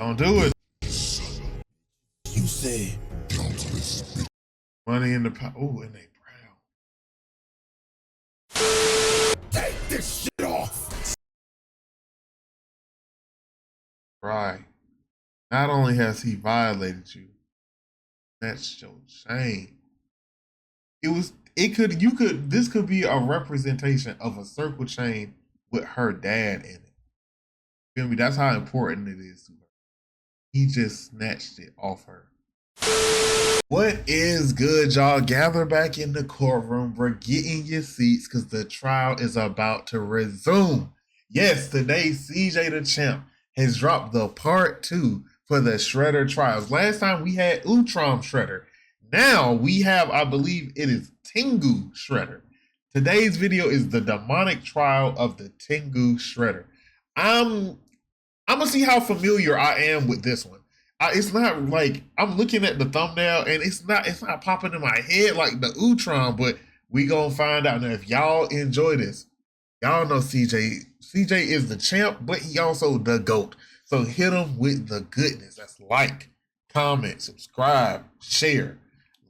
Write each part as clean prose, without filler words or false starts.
Don't do it. You said Money in the pot. Oh, and they brown. take this shit off. Right. Not only has he violated you, that's your shame. This could be a representation of a circle chain with her dad in it. Feel me? That's how important it is to her. He just snatched it off her. What is good, y'all? Gather back in the courtroom. We're getting your seats because the trial is about to resume. Yes, today cjdachamp has dropped the part 2 for the Shredder trials. Last time we had Utrom Shredder. Now we have, I believe it is Tengu Shredder. Today's video is the demonic trial of the Tengu Shredder. I'm gonna see how familiar I am with this one. It's not like I'm looking at the thumbnail and it's not popping in my head like the Utrom, but we gonna find out. Now, if y'all enjoy this, y'all know CJ is the champ, but he also the GOAT. So hit him with the goodness. That's like, comment, subscribe, share.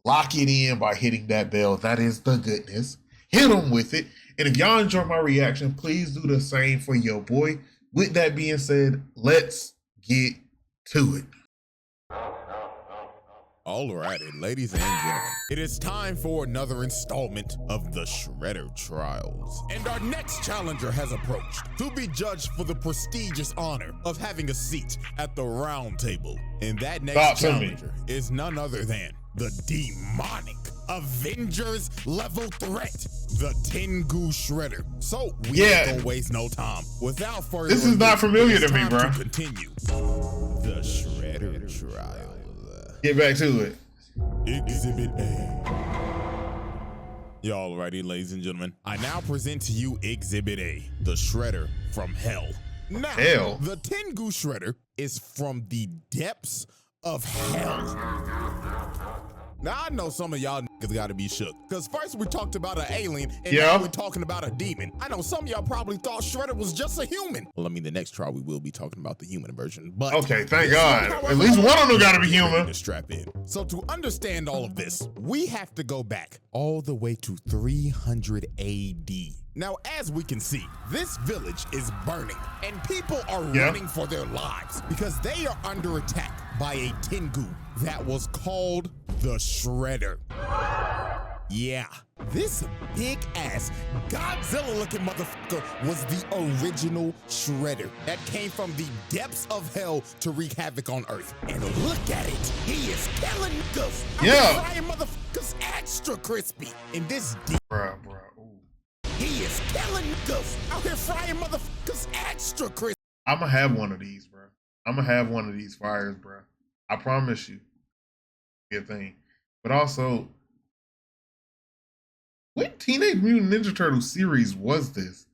Lock it in by hitting that bell. That is the goodness. Hit him with it. And if y'all enjoy my reaction, please do the same for your boy. With that being said, let's get to it. Alrighty, ladies and gentlemen, it is time for another installment of the Shredder Trials. And our next challenger has approached to be judged for the prestigious honor of having a seat at the round table. And that next challenger is none other than the demonic Avengers level threat, the Tengu Shredder. So we ain't gonna waste no time. Without further this is not familiar to me, bro. Continue the Shredder Trials. Get back to it. Exhibit A. Y'all ready, ladies and gentlemen? I now present to you Exhibit A, the Shredder from Hell. Now, the Tengu Shredder is from the depths of hell. Now, I know some of y'all niggas gotta be shook, because first we talked about an alien, and now we're talking about a demon. I know some of y'all probably thought Shredder was just a human. Well, I mean, the next trial we will be talking about the human version, but... Okay, thank God. At least one of them gotta be human. To strap in. So to understand all of this, we have to go back all the way to 300 AD. Now, as we can see, this village is burning, and people are running for their lives because they are under attack by a Tengu that was called the Shredder. Yeah, this big-ass Godzilla-looking motherfucker was the original Shredder that came from the depths of hell to wreak havoc on Earth. And look at it, he is killing niggas. Frying motherfuckers extra crispy. In this he is killing niggas out here frying motherfuckers extra crispy. I'ma have one of these, bro. I'ma have one of these fires, bro. I promise you. Good thing. But also, what Teenage Mutant Ninja Turtle series was this?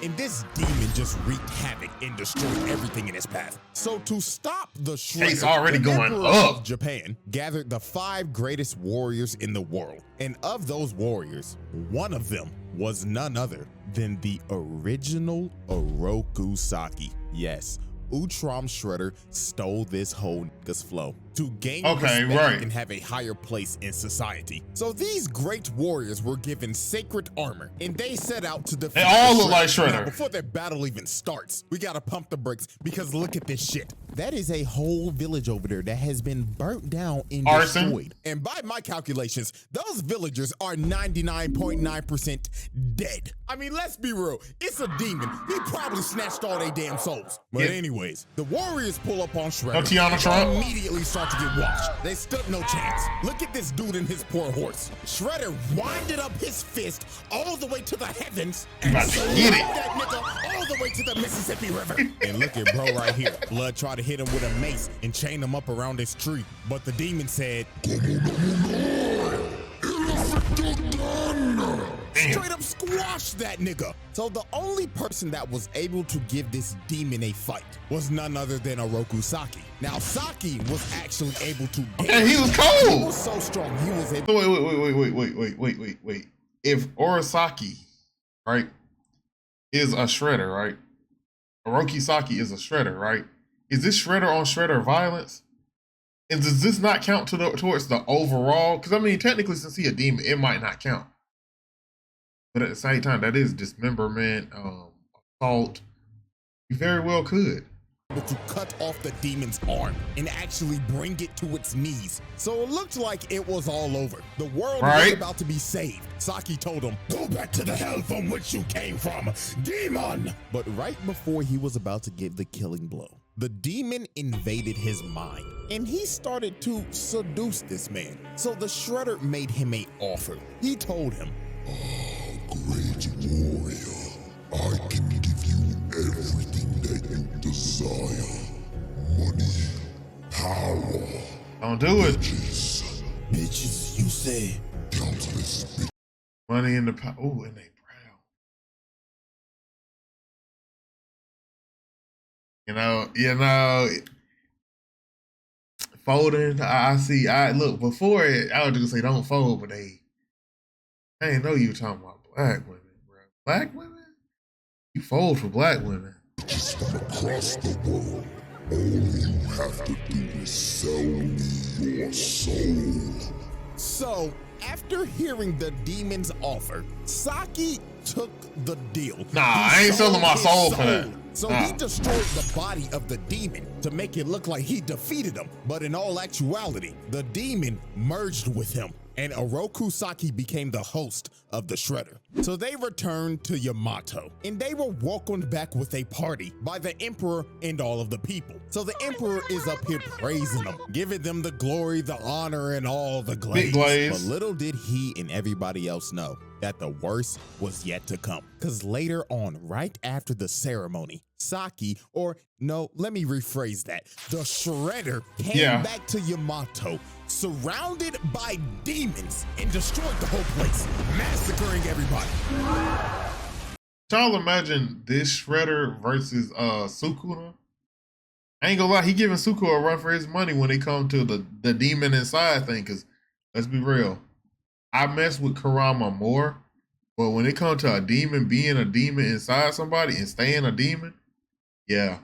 And this demon just wreaked havoc and destroyed everything in its path. So to stop the Shredder, it's already going Emperor up. of Japan gathered the 5 greatest warriors in the world. And of those warriors, one of them was none other than the original Orokusaki. Yes, Utrom Shredder stole this whole nigga's flow to gain respect and have a higher place in society. So these great warriors were given sacred armor, and they set out to defeat. They all look like Shredder. Now, before their battle even starts, we gotta pump the brakes because look at this shit. That is a whole village over there that has been burnt down and destroyed. And by my calculations, those villagers are 99.9% dead. I mean, let's be real. It's a demon. He probably snatched all their damn souls. But anyways, the warriors pull up on Shredder and immediately start to get washed. They stood no chance. Look at this dude and his poor horse. Shredder winded up his fist all the way to the heavens and that nigga all the way to the Mississippi River. And look at bro right here. Blood tried to hit him with a mace and chain him up around his tree. But the demon said, straight up squash that nigga. So the only person that was able to give this demon a fight was none other than Orokusaki. Now Saki was actually able to he was cold. He was so strong he was able wait. If Orosaki, right, is a Shredder, right? Orokusaki is a Shredder, right? is this Shredder on Shredder violence? And does this not count towards the overall? Because I mean, technically, since he a demon, it might not count. But at the same time, that is dismemberment, assault. You very well could. To cut off the demon's arm and actually bring it to its knees. So it looked like it was all over. The world was about to be saved. Saki told him, "Go back to the hell from which you came from, demon!" But right before he was about to give the killing blow, the demon invaded his mind and he started to seduce this man. So the Shredder made him an offer. He told him, "Great warrior, I can give you everything that you desire. Money, power, don't do it. Bitches, you say? Countless bitches. Money in the power. Oh, and they proud. You know. Folding. I see. Look before it. I was just gonna say don't fold, but I ain't know you were talking about black women, bro. Black women? You fold for black women. Just from across the world, all you have to do is sell me your soul." So, after hearing the demon's offer, Saki took the deal. Nah, I ain't selling my soul for that. So he destroyed the body of the demon to make it look like he defeated him. But in all actuality, the demon merged with him, and Oroku Saki became the host of the Shredder. So they returned to Yamato, and they were welcomed back with a party by the Emperor and all of the people. So the Emperor is up here praising them, giving them the glory, the honor, and all the glaze. But little did he and everybody else know that the worst was yet to come. Because later on, right after the ceremony, Saki, or no, let me rephrase that, the Shredder came back to Yamato, surrounded by demons, and destroyed the whole place, massacring everybody. Y'all imagine this Shredder versus Sukuna? I ain't gonna lie, he giving Sukuna a run for his money when it comes to the demon inside thing, because let's be real, I mess with Kurama more, but when it comes to a demon being a demon inside somebody and staying a demon, yeah,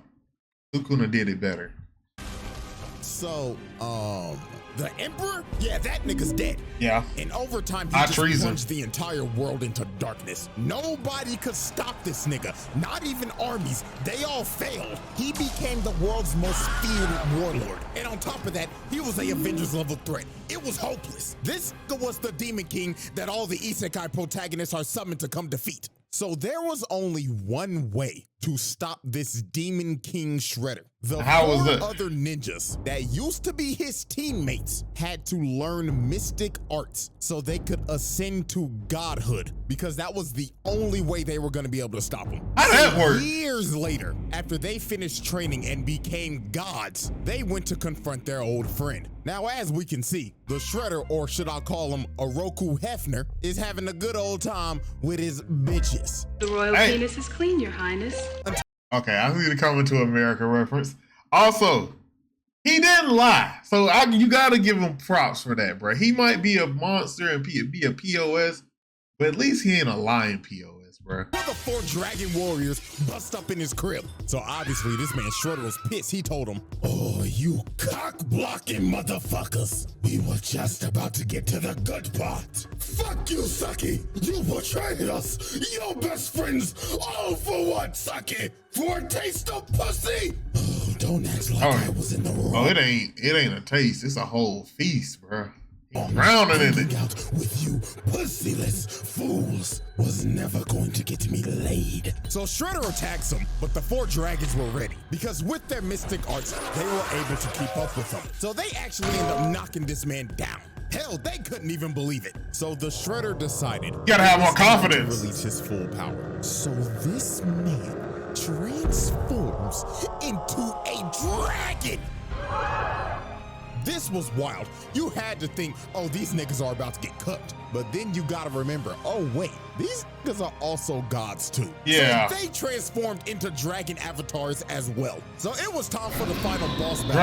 Sukuna did it better. So, the Emperor? Yeah, that nigga's dead. Yeah. And over time, he just plunged the entire world into darkness. Nobody could stop this nigga. Not even armies. They all failed. He became the world's most feared warlord. And on top of that, he was a Avengers level threat. It was hopeless. This was the Demon King that all the isekai protagonists are summoned to come defeat. So there was only one way to stop this Demon King Shredder. The four other ninjas that used to be his teammates had to learn mystic arts so they could ascend to godhood, because that was the only way they were going to be able to stop him. How did that work? Years later, after they finished training and became gods, they went to confront their old friend. Now, as we can see, the Shredder, or should I call him Oroku Hefner, is having a good old time with his bitches. The royal penis is clean, your highness. Okay, I need to come into America reference. Also, he didn't lie. So you gotta give him props for that, bro. He might be a monster and be a POS, but at least he ain't a lying POS, bro. The four dragon warriors bust up in his crib. So obviously this man Shredder was pissed. He told him, "Oh, you cock-blocking motherfuckers. We were just about to get to the good part. Fuck you, Saki. You betrayed us. Your best friends. All for what, Saki? For a taste of pussy? Oh, don't act like I was in the wrong." Oh, it ain't a taste. It's a whole feast, bro. Drowning in it. Out with you pussyless fools was never going to get me laid. So Shredder attacks him, but the four dragons were ready, because with their mystic arts, they were able to keep up with him. So they actually end up knocking this man down. Hell, they couldn't even believe it. So the Shredder decided, you gotta have more confidence to release his full power. So this man transforms into a dragon. This was wild. You had to think, oh, these niggas are about to get cooked. But then you gotta remember, oh wait, these niggas are also gods too. Yeah. So they transformed into dragon avatars as well. So it was time for the final boss battle.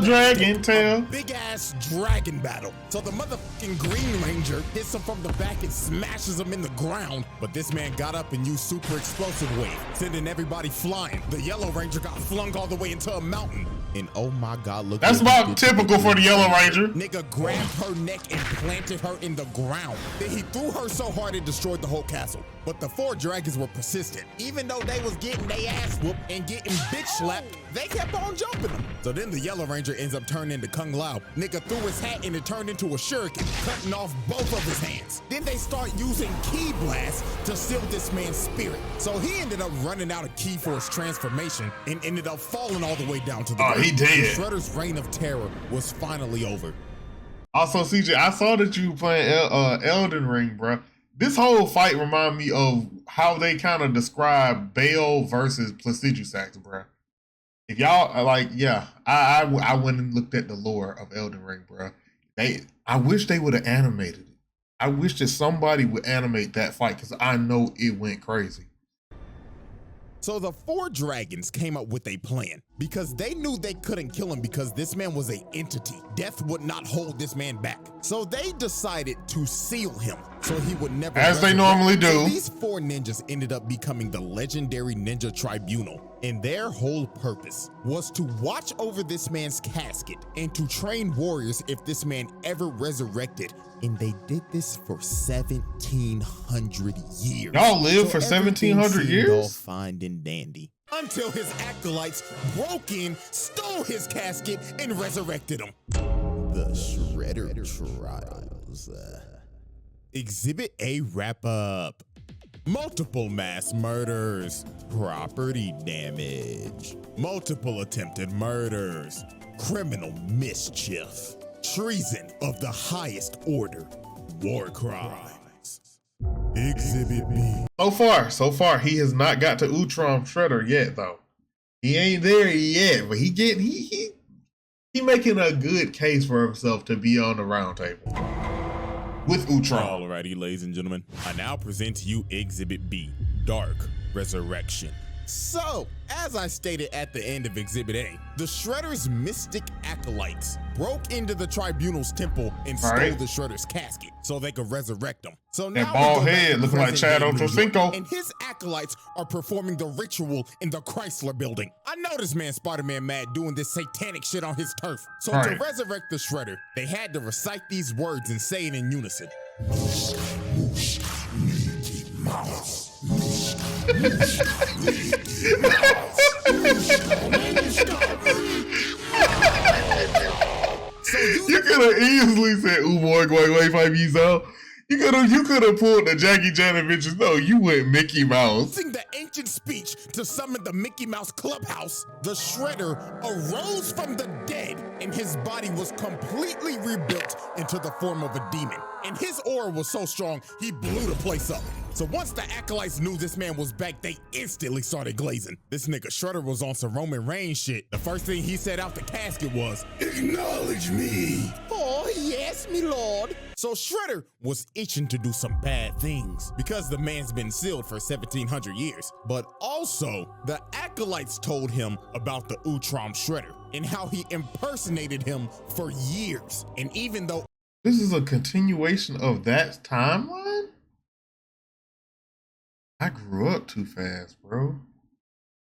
Dragon tail. Big ass dragon battle. So the motherfucking Green Ranger hits him from the back and smashes him in the ground. But this man got up and used super explosive wave, sending everybody flying. The Yellow Ranger got flung all the way into a mountain. And oh my God, look. That's about typical for the Yellow Ranger. Nigga grabbed her neck and planted her in the ground. Then he threw her so hard it destroyed the whole castle. But the 4 dragons were persistent. Even though they was getting their ass whooped and getting bitch slapped, they kept on jumping them. So then the Yellow Ranger ends up turning into Kung Lao. Nigga threw his hat and it turned into a shuriken, cutting off both of his hands. Then they start using ki blast to seal this man's spirit. So he ended up running out of ki for his transformation and ended up falling all the way down to the ground. He did. Shredder's reign of terror was finally over. Also, CJ, I saw that you were playing Elden Ring, bro. This whole fight remind me of how they kind of describe Bale versus Placidusax, bro. If y'all are like, yeah, I went and looked at the lore of Elden Ring, bro. I wish they would have animated it. I wish that somebody would animate that fight because I know it went crazy. So the 4 dragons came up with a plan because they knew they couldn't kill him because this man was an entity. Death would not hold this man back. So they decided to seal him so he would never As they normally do. So these 4 ninjas ended up becoming the legendary Ninja Tribunal. And their whole purpose was to watch over this man's casket and to train warriors if this man ever resurrected. And they did this for 1,700 years. Y'all lived for 1,700 years? All fine and dandy. Until his acolytes broke in, stole his casket, and resurrected him. The Shredder Trials. Exhibit A wrap-up. Multiple mass murders, property damage, multiple attempted murders, criminal mischief, treason of the highest order, war crimes. Exhibit B. So far, he has not got to Utrom Shredder yet, though. He ain't there yet, but he making a good case for himself to be on the round table. With Utrom. Alrighty, ladies and gentlemen, I now present to you Exhibit B, Dark Resurrection. So, as I stated at the end of Exhibit A, the Shredder's mystic acolytes broke into the Tribunal's temple and stole the Shredder's casket so they could resurrect him. So now that bald head looking like Chad Ochocinco. And his acolytes are performing the ritual in the Chrysler building. I know this man Spider-Man mad doing this satanic shit on his turf. So to resurrect the Shredder, they had to recite these words and say it in unison. Moosh, moosh, Mickey Mouse. Moosh, Mickey Mouse. So you could have easily said "Umoy Gway 5 years old." You could have pulled the Jackie Chan adventures. No, you went Mickey Mouse. Using the ancient speech to summon the Mickey Mouse Clubhouse, the Shredder arose from the dead and his body was completely rebuilt into the form of a demon. And his aura was so strong, he blew the place up. So once the acolytes knew this man was back, they instantly started glazing. This nigga Shredder was on some Roman Reigns shit. The first thing he said out the casket was, "Acknowledge me." "Oh, yes, me lord." So Shredder was itching to do some bad things because the man's been sealed for 1,700 years. But also, the acolytes told him about the Utrom Shredder and how he impersonated him for years. And even though this is a continuation of that timeline, I grew up too fast, bro.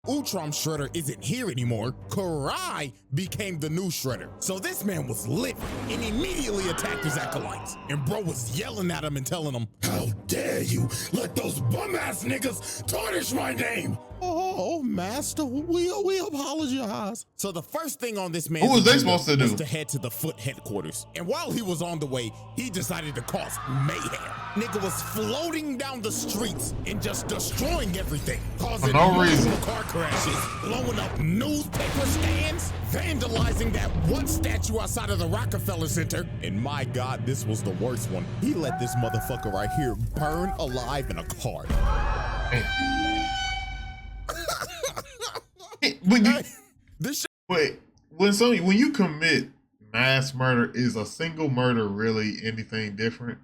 Utrom Shredder isn't here anymore, Karai became the new Shredder. So this man was lit and immediately attacked his acolytes. And bro was yelling at him and telling him, "How dare you let those bum-ass niggas tarnish my name?" "Oh, master, we apologize." So the first thing on this man's what was they supposed to do? Was to head to the Foot headquarters. And while he was on the way, he decided to cause mayhem. Nigga was floating down the streets and just destroying everything, causing multiple car crashes, blowing up newspaper stands, vandalizing that one statue outside of the Rockefeller Center. And my God, this was the worst one. He let this motherfucker right here burn alive in a car. When you commit mass murder, is a single murder really anything different?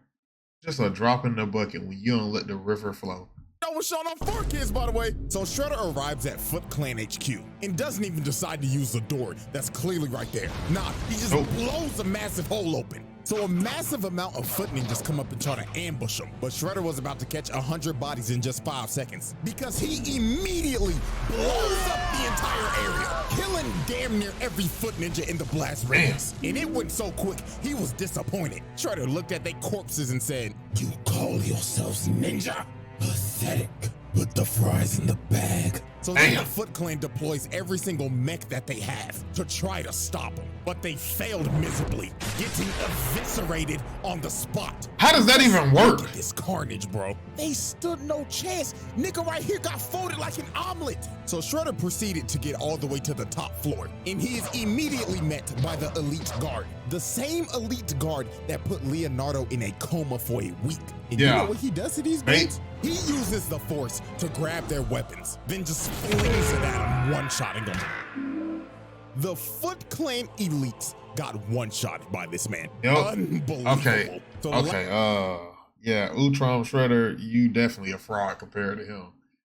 Just a drop in the bucket when you don't let the river flow. That was shown on 4Kids, by the way. So Shredder arrives at Foot Clan HQ and doesn't even decide to use the door that's clearly right there. Nah, he just blows a massive hole open. So a massive amount of Foot Ninjas come up and try to ambush him. But Shredder was about to catch 100 bodies in just 5 seconds because he immediately blows up the entire area, killing damn near every Foot Ninja in the blast radius. And it went so quick, he was disappointed. Shredder looked at their corpses and said, "You call yourselves ninja? Pathetic. Put the fries in the bag." So then the Foot Clan deploys every single mech that they have to try to stop him, but they failed miserably, getting eviscerated on the spot. How does that even work? Look at this carnage, bro. They stood no chance. Nigga right here got folded like an omelet. So Shredder proceeded to get all the way to the top floor, and he is immediately met by the elite guard. The same elite guard that put Leonardo in a coma for a week. And you know what he does to these dudes? He uses the force to grab their weapons, then just flings it at them, one-shotting them. The Foot Clan elites got one-shot by this man. Unbelievable. Okay. So yeah, Ultron Shredder, you definitely a fraud compared to him.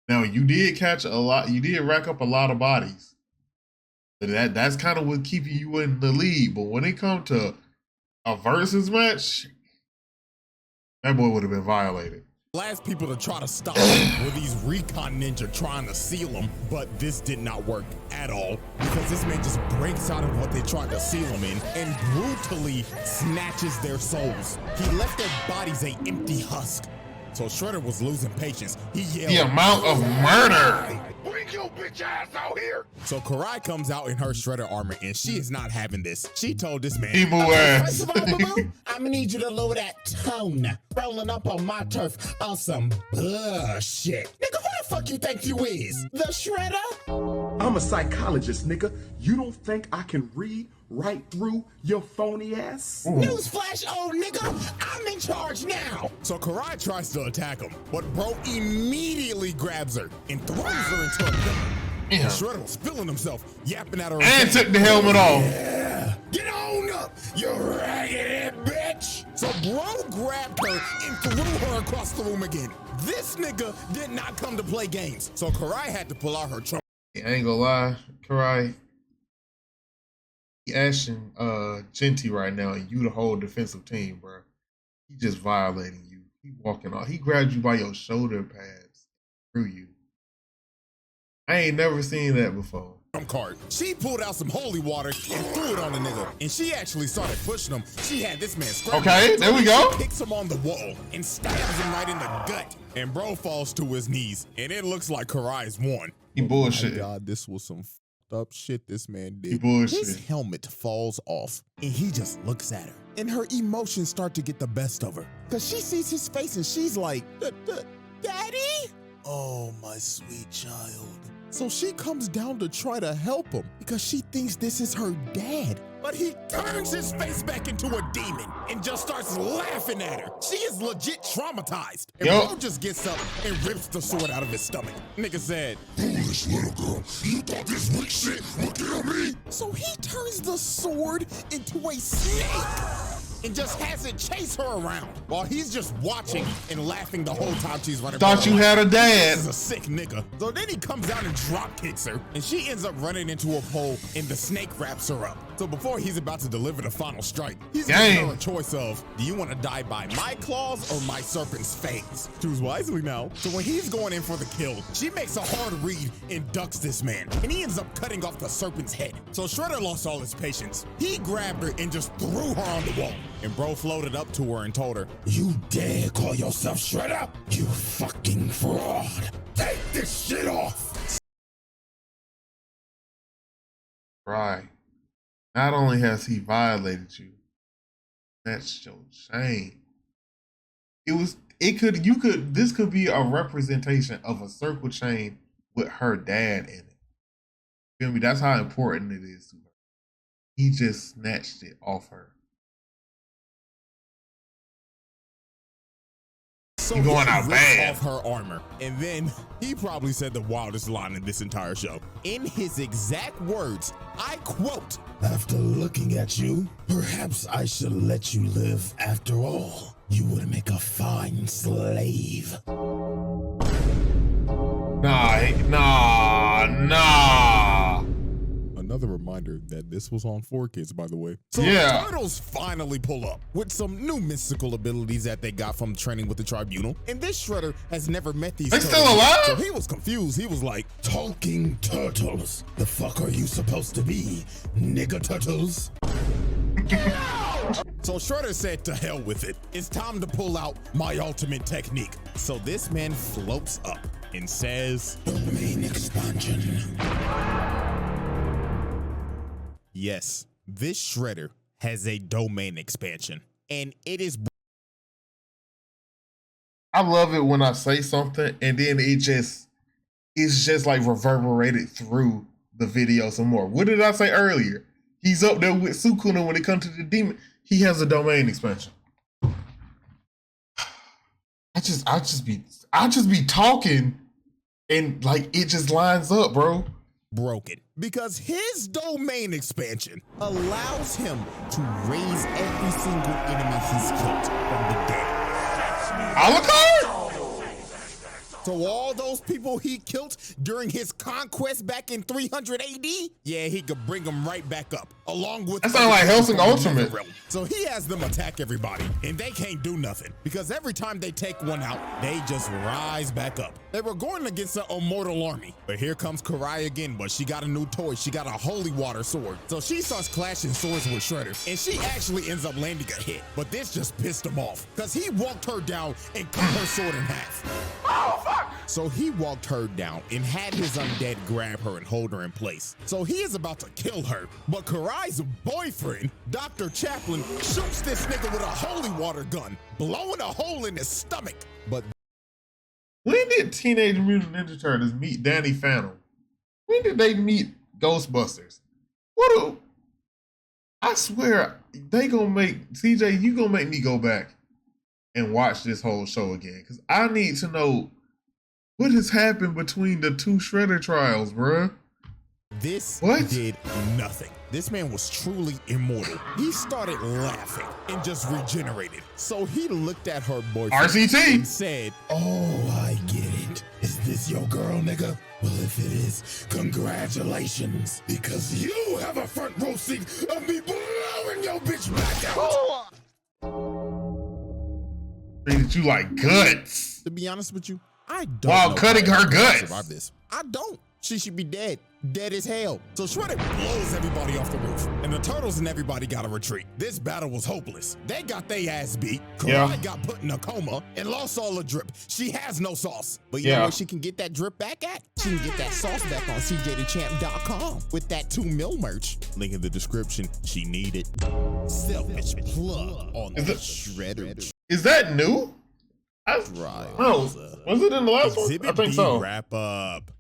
Now you did catch a lot. You did rack up a lot of bodies. That's kind of what keeping you in the lead. But when it comes to a versus match, that boy would have been violated. Last people to try to stop him were these recon ninja trying to seal him, but this did not work at all because this man just breaks out of what they tried to seal him in and brutally snatches their souls. He left their bodies an empty husk. So Shredder was losing patience. He yelled, "The amount of murder! Bring your bitch ass out here!" So Karai comes out in her Shredder armor and she is not having this. She told this man, "First of all, boo-boo, I'm gonna need you to lower that tone. Rolling up on my turf on some bullshit. Nigga, who the fuck you think you is? The Shredder?" I'm a psychologist, nigga. You don't think I can read right through your phony ass? Newsflash, old nigga. I'm in charge now. So Karai tries to attack him, but bro immediately grabs her and throws her into a pit. Shredder was feeling himself, yapping at her. And took the helmet off. Yeah. Get on up, you raggedy bitch. So bro grabbed her and threw her across the room again. This nigga did not come to play games. So Karai had to pull out her trump. I ain't gonna lie, Karai. He ashing Genty right now, and you the whole defensive team, bro. He just violating you. He walking off. He grabbed you by your shoulder pads, through you. I ain't never seen that before. Card. She pulled out some holy water and threw it on the nigga, and she actually started pushing him. She had this man scramble. Okay, there we go. She kicks him on the wall and stabs him right in the gut, and bro falls to his knees, and it looks like Karai's won. He bullshit. Oh my God, this was some up shit this man did. He bullshit. His helmet falls off and he just looks at her and her emotions start to get the best of her because she sees his face and she's like, "Daddy? Oh, my sweet child." So she comes down to try to help him because she thinks this is her dad. But he turns his face back into a demon and just starts laughing at her. She is legit traumatized. And bro just gets up and rips the sword out of his stomach. Nigga said, "Foolish little girl, you thought this weak shit would kill me?" So he turns the sword into a snake and just has it chase her around while he's just watching and laughing the whole time she's running. Thought you had a dad. This is a sick nigga. So then he comes down and drop kicks her and she ends up running into a pole and the snake wraps her up. So before he's about to deliver the final strike, he's giving her a choice of, do you want to die by my claws or my serpent's fangs? Choose wisely now. So when he's going in for the kill, she makes a hard read and ducks this man, and he ends up cutting off the serpent's head. So Shredder lost all his patience. He grabbed her and just threw her on the wall. And bro floated up to her and told her, "You dare call yourself Shredder? You fucking fraud. Take this shit off." Right. Not only has he violated you, that's your shame. This could be a representation of a circle chain with her dad in it. Feel me? That's how important it is to her. He just snatched it off her. So he going out bad. Off her armor, and then he probably said the wildest line in this entire show. In his exact words, I quote, "After looking at you, perhaps I should let you live after all." You would make a fine slave. Nah. Another reminder that this was on 4Kids, by the way. So Yeah. the turtles finally pull up with some new mystical abilities that they got from training with the tribunal. And this Shredder has never met these They turtles. still alive? So he was confused. He was like, Talking turtles. The fuck are you supposed to be, nigga turtles? so Shredder said to hell with it. It's time to pull out my ultimate technique. So this man floats up and says, Domain expansion. yes, this Shredder has a domain expansion. And it is I love it when I say something and then it's just like reverberated through the video some more. What did I say earlier? He's up there with Sukuna when it comes to the demon. He has a domain expansion. I just be talking and like it just lines up, bro. broken because his domain expansion allows him to raise every single enemy he's killed from the dead. Alucard? So all those people he killed during his conquest back in 300 AD, yeah, he could bring them right back up, along with... That sounds like Hellsing Ultimate. So he has them attack everybody, and they can't do nothing, because every time they take one out, they just rise back up. They were going against an immortal army, but here comes Karai again, but she got a new toy. She got a holy water sword. So she starts clashing swords with Shredder, and she actually ends up landing a hit, but this just pissed him off, because he walked her down and cut her sword in half. Oh, fuck! So he walked her down and had his undead grab her and hold her in place. So he is about to kill her, but Karai's boyfriend, Dr. Chaplin, shoots this nigga with a holy water gun, blowing a hole in his stomach. But when did Teenage Mutant Ninja Turtles meet Danny Phantom? When did they meet Ghostbusters? I swear, they gonna make, CJ, you gonna make me go back and watch this whole show again. Because I need to know what has happened between the two Shredder trials, bruh. this What? did nothing. This man was truly immortal. He started laughing and just regenerated. So he looked at her boyfriend RCT and said, Oh, I get it. Is this your girl, nigga? Well, if it is, congratulations. Because you have a front row seat of me blowing your bitch back out. that you like guts. to be honest with you, I don't While know cutting how her to guts. survive this. I don't. She should be dead. Dead as hell. So Shredder blows everybody off the roof, and the turtles and everybody got to retreat. This battle was hopeless. They got their ass beat. Karai got put in a coma and lost all the drip. She has no sauce. But you know where she can get that drip back at? She can get that sauce back on cjdachamp.com with that 2 mil merch. Link in the description. She need it. Selfish plug on the Shredder. Is that new? Right. No. Was it in the last one? Exhibit I think B so. wrap up.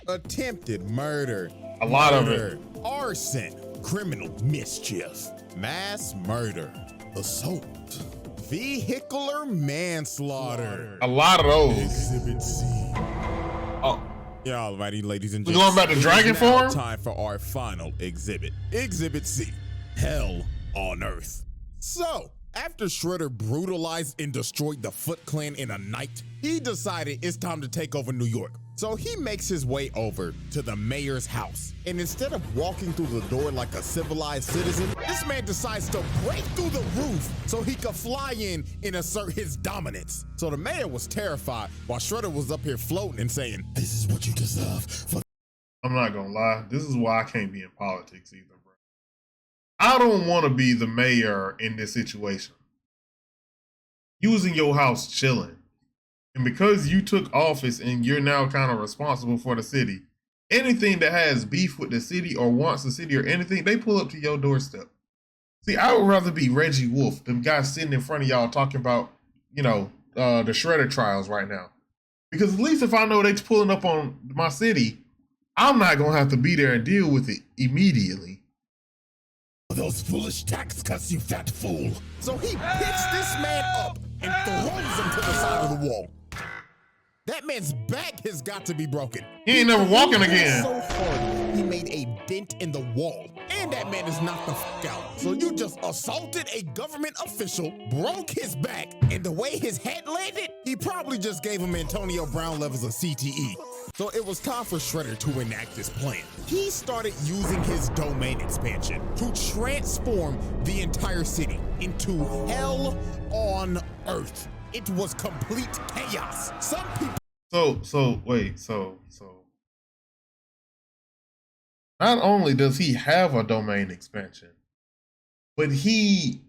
Attempted murder. A lot of it. Arson. Criminal mischief. Mass murder. Assault. Vehicular manslaughter. A lot of those. Exhibit C. Oh. Yeah, alrighty, ladies and We gentlemen. going back to dragon It is now form? Time for our final exhibit. Exhibit C. Hell on Earth. So, after Shredder brutalized and destroyed the Foot Clan in a night, he decided it's time to take over New York. So he makes his way over to the mayor's house. And instead of walking through the door like a civilized citizen, this man decides to break through the roof so he could fly in and assert his dominance. So the mayor was terrified while Shredder was up here floating and saying, This is what you deserve for I'm not gonna lie. This is why I can't be in politics either, bro. I don't want to be the mayor in this situation. You was in your house chilling. And because you took office and you're now kind of responsible for the city, anything that has beef with the city or wants the city or anything, they pull up to your doorstep. See, I would rather be Reggie Wolf, them guys sitting in front of y'all talking about, you know, the Shredder trials right now. Because at least if I know they're pulling up on my city, I'm not going to have to be there and deal with it immediately. those foolish tax cuts, you fat fool. So he picks this man up and throws him to the side of the wall. That man's back has got to be broken. He ain't never walking again. So hard, he made a dent in the wall. And that man is knocked the fuck out. So you just assaulted a government official, broke his back, and the way his head landed, he probably just gave him Antonio Brown levels of CTE. So it was time for Shredder to enact his plan. He started using his domain expansion to transform the entire city into hell on earth. It was complete chaos. Some people. So not only does he have a domain expansion, but he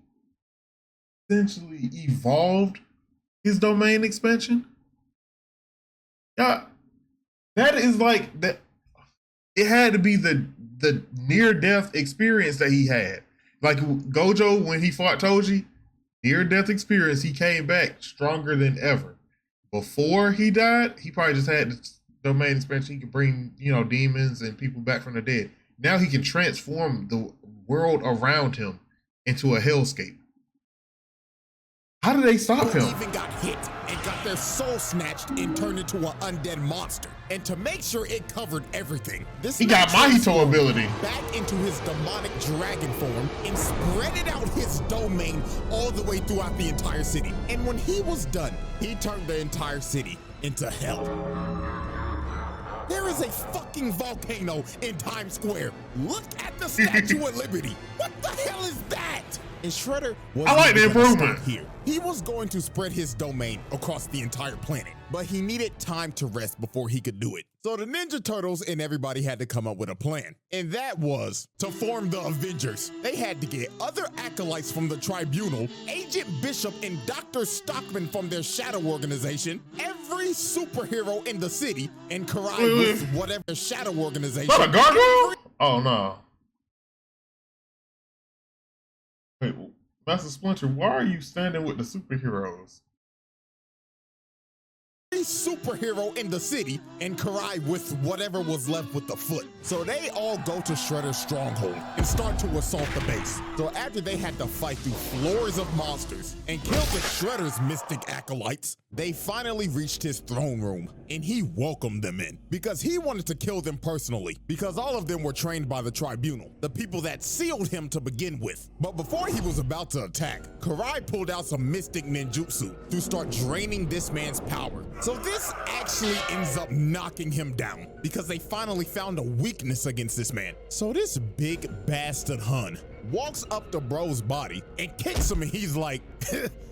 essentially evolved his domain expansion. Yeah, that is like that. It had to be the near-death experience that he had. Like Gojo, when he fought Toji, near-death experience, he came back stronger than ever. Before he died, he probably just had the domain expansion. He could bring, demons and people back from the dead. Now he can transform the world around him into a hellscape. How did they stop him? Even got hit and got their soul snatched and turned into an undead monster. And to make sure it covered everything, he got Mahito ability back into his demonic dragon form and spreaded out his domain all the way throughout the entire city. And when he was done, he turned the entire city into hell. There is a fucking volcano in Times Square. Look at the Statue of Liberty. What the hell is that? And Shredder was I like the improvement here. He was going to spread his domain across the entire planet, but he needed time to rest before he could do it. So the Ninja Turtles and everybody had to come up with a plan, and that was to form the Avengers. They had to get other acolytes from the Tribunal, Agent Bishop and Dr. Stockman from their shadow organization, every superhero in the city, and Karai with whatever shadow organization. What, a gargoyle? Oh no. Wait, Master Splinter, why are you standing with the superheroes? Superhero in the city and Karai with whatever was left with the foot. So they all go to Shredder's stronghold and start to assault the base. So after they had to fight through floors of monsters and kill the Shredder's mystic acolytes, they finally reached his throne room and he welcomed them in because he wanted to kill them personally because all of them were trained by the Tribunal, the people that sealed him to begin with. But before he was about to attack, Karai pulled out some mystic ninjutsu to start draining this man's power. So this actually ends up knocking him down because they finally found a weakness against this man. So this big bastard Hun walks up to bro's body and kicks him and he's like,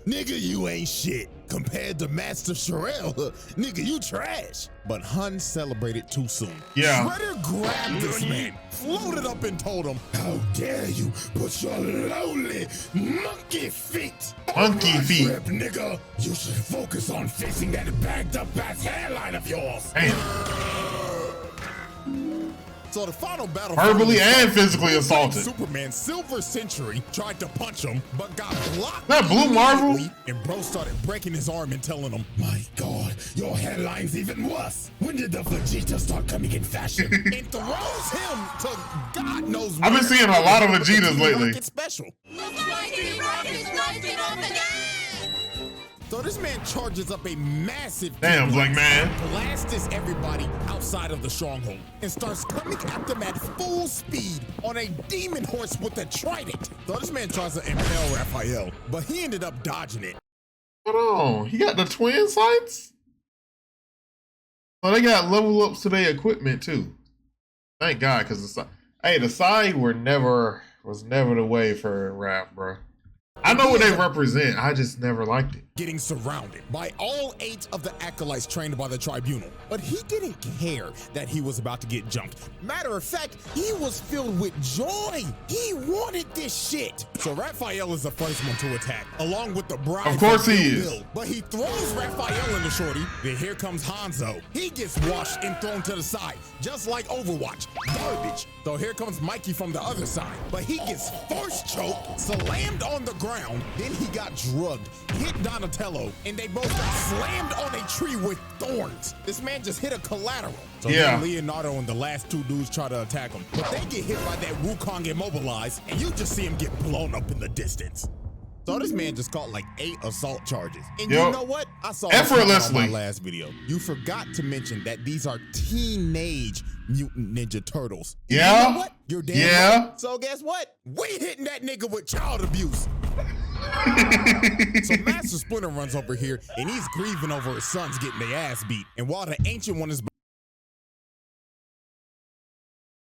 nigga, you ain't shit. Compared to Master Sherelle, nigga, you trash. But Hun celebrated too soon. Yeah. Shredder grabbed this man, floated up and told him, how dare you put your lowly monkey feet Monkey feet. Trip, nigga. You should focus on fixing that bagged up ass hairline of yours. Damn. So the final battle, verbally and physically assaulted. Superman Silver Century tried to punch him, but got blocked. That Blue Marvel? And bro started breaking his arm and telling him, my God, your hairline's even worse. When did the Vegeta start coming in fashion? And throws him to God knows where. I've been seeing a lot of Vegetas lately. It's special. So this man charges up a massive damn black man, blasts everybody outside of the stronghold and starts coming at them at full speed on a demon horse with a trident. So this man tries to impale Raphael, but he ended up dodging it. Hold on, he got the twin sights? So they got level ups to their equipment too. Thank God, because the side was never the way for Raph, bro. I know what they represent, I just never liked it. Getting surrounded by all 8 of the acolytes trained by the Tribunal. But he didn't care that he was about to get jumped. Matter of fact, he was filled with joy. He wanted this shit. So Raphael is the first one to attack, along with the bride. Of course he is. Bill. But he throws Raphael into Shorty. Then here comes Hanzo. He gets washed and thrown to the side, just like Overwatch. Garbage. So here comes Mikey from the other side. But he gets force choked, slammed on the ground. Then he got drugged, hit Donatello, and they both got slammed on a tree with thorns. This man just hit a collateral. So then Leonardo and the last 2 dudes try to attack him, but they get hit by that Wukong immobilized, and you just see him get blown up in the distance. So this man just caught like 8 assault charges. And Yep. you know what? I saw this Effortlessly. on my last video. You forgot to mention that these are teenage Mutant Ninja Turtles. And Yeah. You know what? You're damn Yeah. right. So guess what? We hitting that nigga with child abuse. So Master Splinter runs over here and he's grieving over his sons getting their ass beat. And while the Ancient One is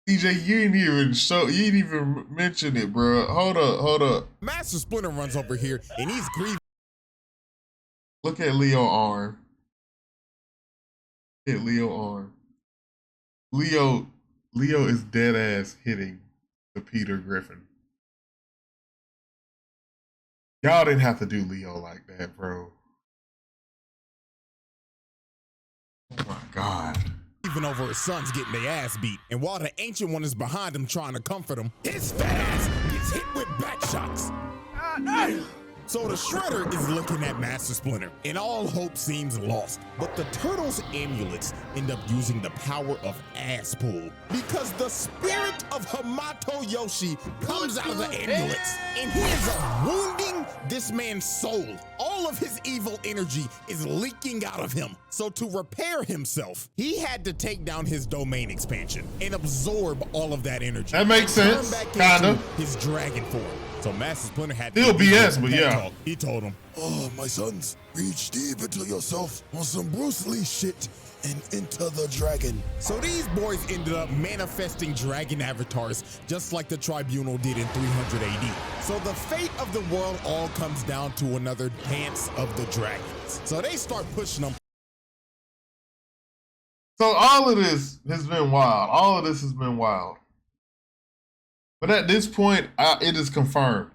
CJ, you ain't even mention it, bro. Hold up. Master Splinter runs over here and he's grieving. Look at Leo arm. Hit Leo arm. Leo is dead ass hitting the Peter Griffin. Y'all didn't have to do Leo like that, bro. Oh my God. Even over his sons getting their ass beat. And while the Ancient One is behind him trying to comfort him, his fat ass gets hit with back shots. So the Shredder is looking at Master Splinter, and all hope seems lost. But the Turtles' amulets end up using the power of ass pull, because the spirit of Hamato Yoshi comes out of the amulets, and he ends up wounding this man's soul. All of his evil energy is leaking out of him. So to repair himself, he had to take down his domain expansion and absorb all of that energy. That makes and sense, turn back kinda. into his dragon form. So Master Splinter had Still to BS, but yeah. talk. He told him, Oh, my sons, reach deep into yourself on some Bruce Lee shit and into the dragon. so these boys ended up manifesting dragon avatars just like the Tribunal did in 300 AD. So the fate of the world all comes down to another dance of the dragons. So they start pushing them. So all of this has been wild. All of this has been wild. But at this point, it is confirmed.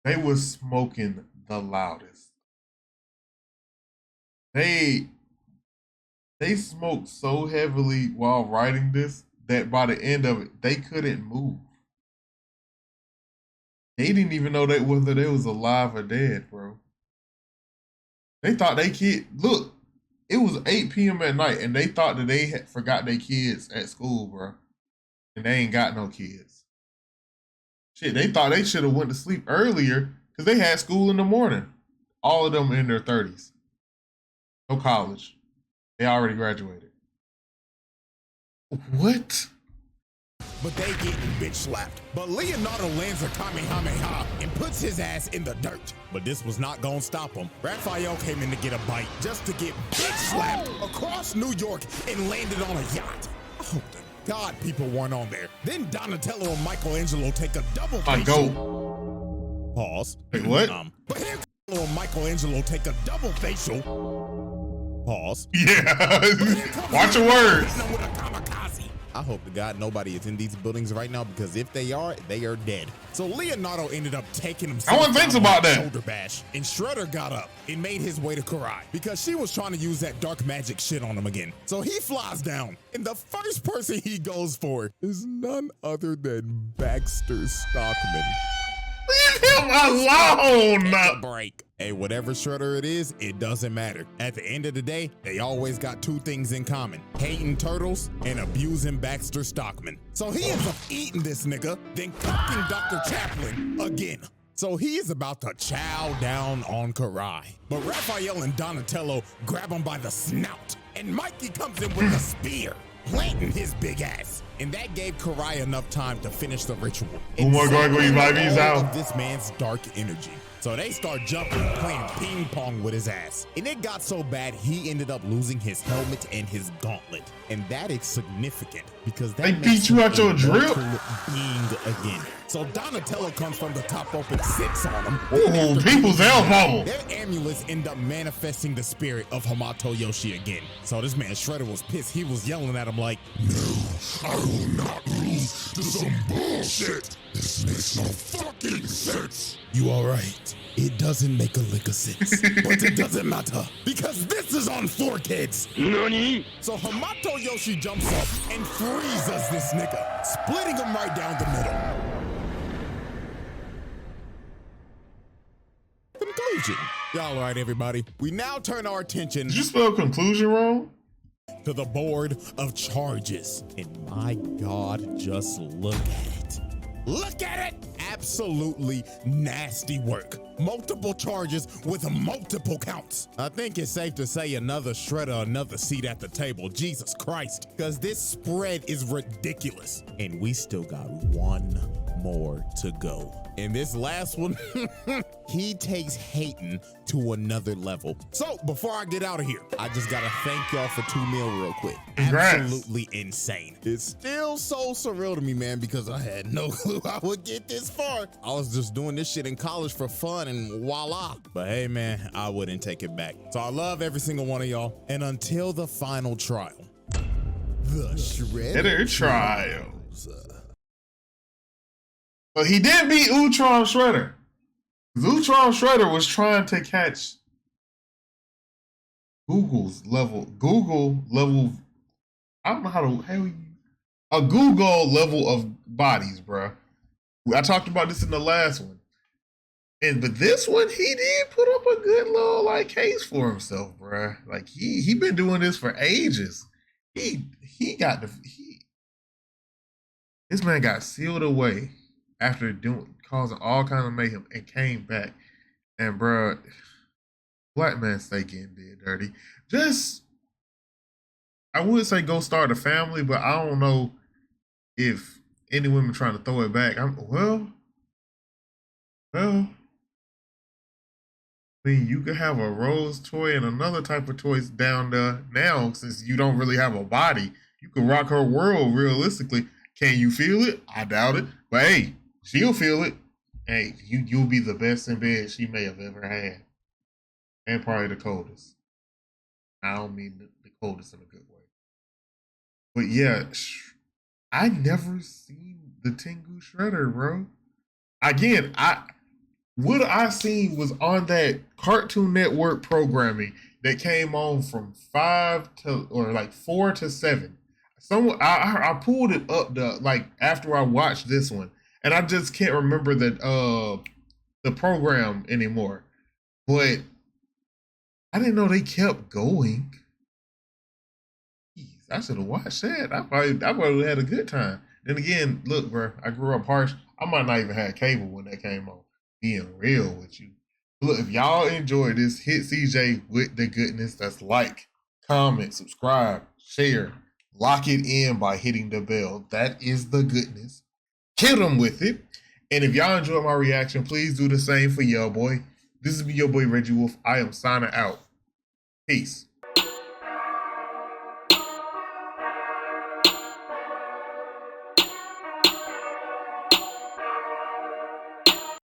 They were smoking the loudest. They smoked so heavily while writing this that by the end of it, they couldn't move. They didn't even know whether they was alive or dead, bro. They thought look, it was 8 p.m. at night and they thought that they had forgot their kids at school, bro. And they ain't got no kids. Shit, they thought they should have went to sleep earlier because they had school in the morning. All of them in their 30s. No college. They already graduated. What? But they getting bitch slapped. But Leonardo lands a Kamehameha and puts his ass in the dirt. But this was not gonna stop him. Raphael came in to get a bite just to get bitch slapped across New York and landed on a yacht. Oh, the God, people weren't on there. Then Donatello and Michelangelo take a double facial. Pause. Wait, what? But here Donatello and Michelangelo take a double facial. Pause. Yeah. Watch your words. With a kamikaze. I hope to God nobody is in these buildings right now, because if they are dead. So Leonardo ended up taking himself. No one thinks about that. Shoulder bash, and Shredder got up and made his way to Karai because she was trying to use that dark magic shit on him again. So he flies down, and the first person he goes for is none other than Baxter Stockman. Leave him alone. Take a break. Hey, whatever Shredder it is, it doesn't matter. At the end of the day, they always got 2 things in common: hating turtles and abusing Baxter Stockman. So he ends up eating this nigga, then cooking Dr. Chaplin again. So he is about to chow down on Karai. But Raphael and Donatello grab him by the snout, and Mikey comes in with a spear, planting his big ass. And that gave Karai enough time to finish the ritual. Oh my God, And he's all out. of this man's dark energy. So they start jumping and playing ping pong with his ass. And it got so bad, he ended up losing his helmet and his gauntlet. And that is significant because that They makes beat you him out your a drip? mortal being again. So Donatello comes from the top rope and sits on him. Ooh, people's elbow. Their amulets end up manifesting the spirit of Hamato Yoshi again. So this man Shredder was pissed. He was yelling at him like, I will not lose to some bullshit. This makes no fucking sense. "You all right? It doesn't make a lick of sense, but it doesn't matter because this is on 4 kids." Nani? So Hamato Yoshi jumps up and freezes this nigga, splitting him right down the middle. Conclusion. Y'all right, everybody? We now turn our attention Did you spell conclusion wrong? to the board of charges. And my God, just look at it. Look at it! absolutely nasty work. Multiple charges with multiple counts. I think it's safe to say another shredder, another seat at the table. Jesus Christ, because this spread is ridiculous. And we still got one more to go. And this last one, he takes hating to another level. So before I get out of here, I just gotta thank y'all for 2 mil real quick. Congrats. Absolutely insane. It's still so surreal to me, man, because I had no clue I would get this far. I was just doing this shit in college for fun and voila. But hey, man, I wouldn't take it back. So I love every single one of y'all. And until the final trial, the Shredder Trials. But he did beat Ultron Shredder. Ultron Shredder was trying to catch Google level. I don't know a Google level of bodies, bro. I talked about this in the last one. But this one, he did put up a good little case for himself, bro. Like he been doing this for ages. This man got sealed away after causing all kinds of mayhem and came back. And bro, black man stay getting did dirty. I would say go start a family, but I don't know if any women trying to throw it back. Well, I mean, you could have a rose toy and another type of toys down there now, since you don't really have a body. You could rock her world realistically. Can you feel it? I doubt it. But hey, she'll feel it. Hey, you'll be the best in bed she may have ever had. And probably the coldest. I don't mean the coldest in a good way. But yeah, I never seen the Tengu Shredder, bro. Again, what I seen was on that Cartoon Network programming that came on from 4 to 7. I pulled it up after I watched this one, and I just can't remember the program anymore. But I didn't know they kept going. Jeez, I should have watched that. I probably had a good time. Then again, look, bro, I grew up harsh. I might not even have cable when that came on. Being real with you. Look, if y'all enjoyed this, hit CJ with the goodness. That's like, comment, subscribe, share, lock it in by hitting the bell. That is the goodness. Kill them with it. And if y'all enjoyed my reaction, please do the same for your boy. This is your boy Reggie Wolf. I am signing out. Peace.